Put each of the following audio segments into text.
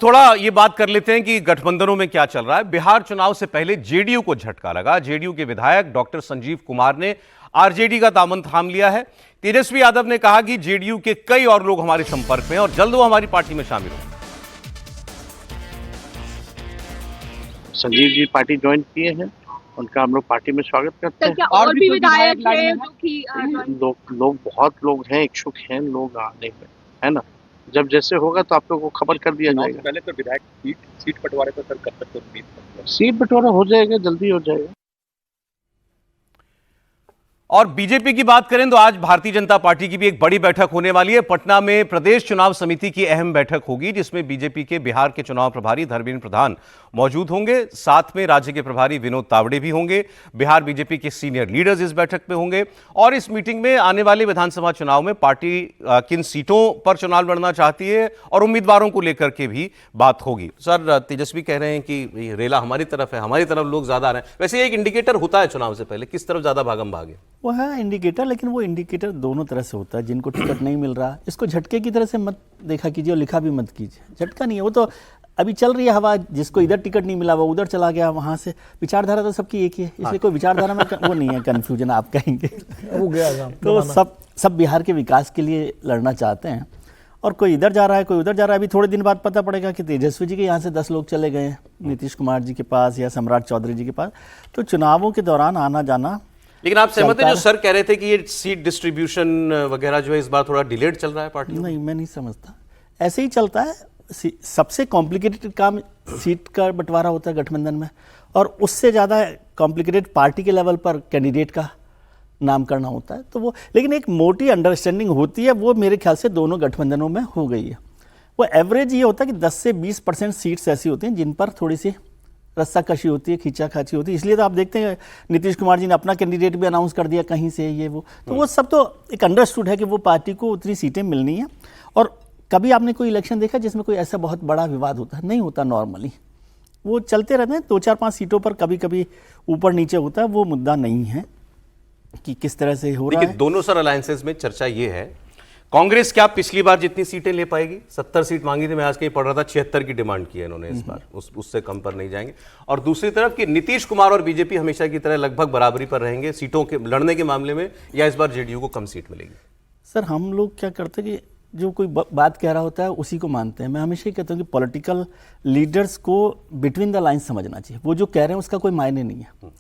थोड़ा ये बात कर लेते हैं कि गठबंधनों में क्या चल रहा है। बिहार चुनाव से पहले जेडीयू को झटका लगा। जेडीयू के विधायक डॉक्टर संजीव कुमार ने आरजेडी का दामन थाम लिया है। तेजस्वी यादव ने कहा कि जेडीयू के कई और लोग हमारे संपर्क में हैं और जल्द वो हमारी पार्टी में शामिल होंगे। संजीव जी पार्टी ज्वाइन किए हैं, उनका हम लोग पार्टी में स्वागत करते हैं। क्या और भी विधायक हैं जो कि लोग बहुत लोग हैं, इच्छुक हैं लोग आने में, है ना। जब जैसे होगा तो आप लोग को खबर कर दिया जाएगा। पहले तो विधायक सीट बंटवारे पर सर कब तक उम्मीद? सीट बंटवारा हो जाएगा, जल्दी हो जाएगा। और बीजेपी की बात करें तो आज भारतीय जनता पार्टी की भी एक बड़ी बैठक होने वाली है। पटना में प्रदेश चुनाव समिति की अहम बैठक होगी, जिसमें बीजेपी के बिहार के चुनाव प्रभारी धर्मेंद्र प्रधान मौजूद होंगे। साथ में राज्य के प्रभारी विनोद तावड़े भी होंगे। बिहार बीजेपी के सीनियर लीडर्स इस बैठक में होंगे और इस मीटिंग में आने वाले विधानसभा चुनाव में पार्टी किन सीटों पर चुनाव लड़ना चाहती है और उम्मीदवारों को लेकर के भी बात होगी। सर, तेजस्वी कह रहे हैं कि रेला हमारी तरफ है, हमारी तरफ लोग ज्यादा आ रहे हैं। वैसे एक इंडिकेटर होता है चुनाव से पहले, किस तरफ ज्यादा भागम भागे? वो है इंडिकेटर, लेकिन वो इंडिकेटर दोनों तरह से होता है। जिनको टिकट नहीं मिल रहा, इसको झटके की तरह से मत देखा कीजिए और लिखा भी मत कीजिए। झटका नहीं है, वो तो अभी चल रही है हवा। जिसको इधर टिकट नहीं मिला वो उधर चला गया, वहाँ से। विचारधारा तो सबकी एक ही है, इसलिए कोई विचारधारा में वो नहीं है कन्फ्यूजन आप कहेंगे। हो गया तो सब बिहार के विकास के लिए लड़ना चाहते हैं और कोई इधर जा रहा है, कोई उधर जा रहा है। अभी थोड़े दिन बाद पता पड़ेगा कि तेजस्वी जी के यहाँ से 10 लोग चले गए हैं नीतीश कुमार जी के पास या सम्राट चौधरी जी के पास। तो चुनावों के दौरान आना जाना। लेकिन आप सहमत हैं जो सर कह रहे थे कि ये सीट डिस्ट्रीब्यूशन वगैरह जो है इस बार थोड़ा डिलेड चल रहा है पार्टी? नहीं, मैं नहीं समझता। ऐसे ही चलता है। सबसे कॉम्प्लिकेटेड काम सीट का बंटवारा होता है गठबंधन में, और उससे ज़्यादा कॉम्प्लिकेटेड पार्टी के लेवल पर कैंडिडेट का नाम करना होता है। तो वो, लेकिन एक मोटी अंडरस्टैंडिंग होती है, वो मेरे ख्याल से दोनों गठबंधनों में हो गई है। वो एवरेज ये होता है कि 10 से 20% सीट्स ऐसी होती हैं जिन पर थोड़ी सी रस्साकशी होती है, खींचाखाची होती है। इसलिए तो आप देखते हैं नीतीश कुमार जी ने अपना कैंडिडेट भी अनाउंस कर दिया कहीं से, ये वो। तो वो सब तो एक अंडरस्टूड है कि वो पार्टी को उतनी सीटें मिलनी है। और कभी आपने कोई इलेक्शन देखा जिसमें कोई ऐसा बहुत बड़ा विवाद होता है? नहीं होता। नॉर्मली वो चलते रहते हैं। 2-4-5 सीटों पर कभी कभी ऊपर नीचे होता है। वो मुद्दा नहीं है कि किस तरह से हो रहा है। दोनों सर अलायंसेस में चर्चा ये है, कांग्रेस क्या पिछली बार जितनी सीटें ले पाएगी? 70 सीट मांगी थी, मैं आज कहीं पढ़ रहा था 76 की डिमांड की है इन्होंने इस बार। उससे कम पर नहीं जाएंगे। और दूसरी तरफ कि नीतीश कुमार और बीजेपी हमेशा की तरह लगभग बराबरी पर रहेंगे सीटों के लड़ने के मामले में, या इस बार जेडीयू को कम सीट मिलेगी? सर, हम लोग क्या करते हैं कि जो कोई बात कह रहा होता है उसी को मानते हैं। मैं हमेशा ही कहता हूँ कि पॉलिटिकल लीडर्स को बिटवीन द लाइन्स समझना चाहिए। वो जो कह रहे हैं उसका कोई मायने नहीं है।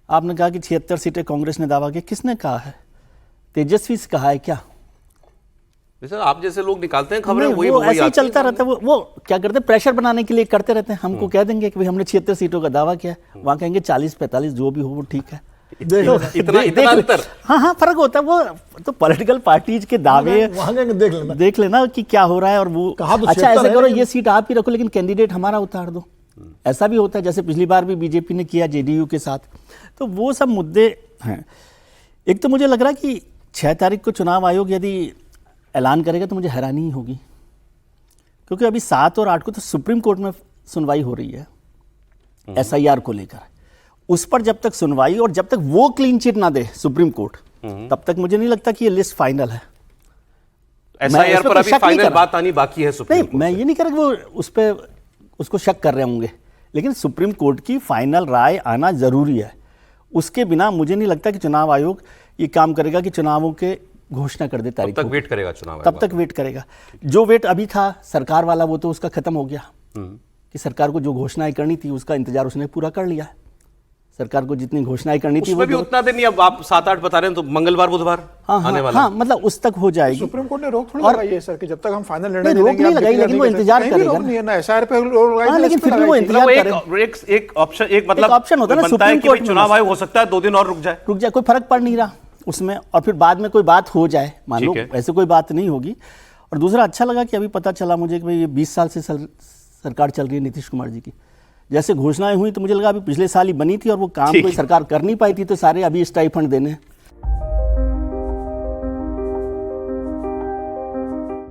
आपने कहा कि 76 सीटें कांग्रेस ने दावा किया, किसने कहा है? तेजस्वी से कहा है क्या? सर, आप जैसे लोग निकालते हैं खबरें, वो ऐसे ही चलता रहता है। वो क्या करते हैं, प्रेशर बनाने के लिए करते रहते हैं। हमको कह देंगे कि भाई हमने 76 सीटों का दावा किया, वहाँ कहेंगे 40-45 जो भी हो वो ठीक है। इतना अंतर? हाँ, फर्क होता है। वो तो पॉलिटिकल पार्टीज के दावे देख लेना कि क्या हो रहा है। और वो अच्छा ऐसे करो, ये सीट आप ही रखो लेकिन कैंडिडेट हमारा उतार दो। ऐसा भी होता है, जैसे पिछली बार भी बीजेपी ने किया जेडीयू के साथ। तो वो सब मुद्दे हैं। एक तो मुझे लग रहा है कि 6 तारीख को चुनाव आयोग यदि ऐलान करेगा तो मुझे हैरानी ही होगी, क्योंकि अभी 7 और 8 को तो सुप्रीम कोर्ट में सुनवाई हो रही है SIR को लेकर। उस पर जब तक सुनवाई और जब तक वो क्लीन चिट ना दे सुप्रीम कोर्ट, तब तक मुझे नहीं लगता कि ये लिस्ट फाइनल है। SIR पर अभी फाइनल बात आनी बाकी है सुप्रीम कोर्ट। मैं ये नहीं कह रहा कि वो उस पर उसको शक कर रहे होंगे, लेकिन सुप्रीम कोर्ट की फाइनल राय आना जरूरी है। उसके बिना मुझे नहीं लगता कि चुनाव आयोग ये काम करेगा कि चुनावों के घोषणा कर दे तारीख। तब तक वेट करेगा चुनाव, तब तक वेट करेगा। जो वेट अभी था सरकार वाला, वो तो उसका खत्म हो गया कि सरकार को जो घोषणाएं करनी थी उसका इंतजार उसने पूरा कर लिया। सरकार को जितनी घोषणाएं करनी थी वो भी उतना दिन नहीं। अब आप 7-8 बता रहे हैं, तो मंगलवार बुधवार आने वाला। हाँ, मतलब उस तक हो जाएगी। सुप्रीम कोर्ट ने रोक थोड़ी लगाई है सर कि जब तक हम फाइनल निर्णय नहीं, रोक नहीं लगाई, लेकिन वो इंतजार करेगा ना। SIR पे लगाई, लेकिन फिर भी वो इंतजार करेगा। एक ऑप्शन, एक मतलब ऑप्शन होता है ना सुप्रीम कोर्ट में, चुनाव आयोग हो सकता है 2 दिन और रुक जाए, कोई फर्क पड़ नहीं रहा उसमें। और फिर बाद में कोई बात हो जाए, मान लो ऐसे कोई बात नहीं होगी। और दूसरा अच्छा लगा कि अभी पता चला मुझे कि भाई ये 20 साल से सरकार चल रही है नीतीश कुमार जी की। जैसे घोषणाएं हुई तो मुझे लगा अभी पिछले साल ही बनी थी और वो काम कोई सरकार कर नहीं पाई थी, तो सारे अभी स्टाइफंड देने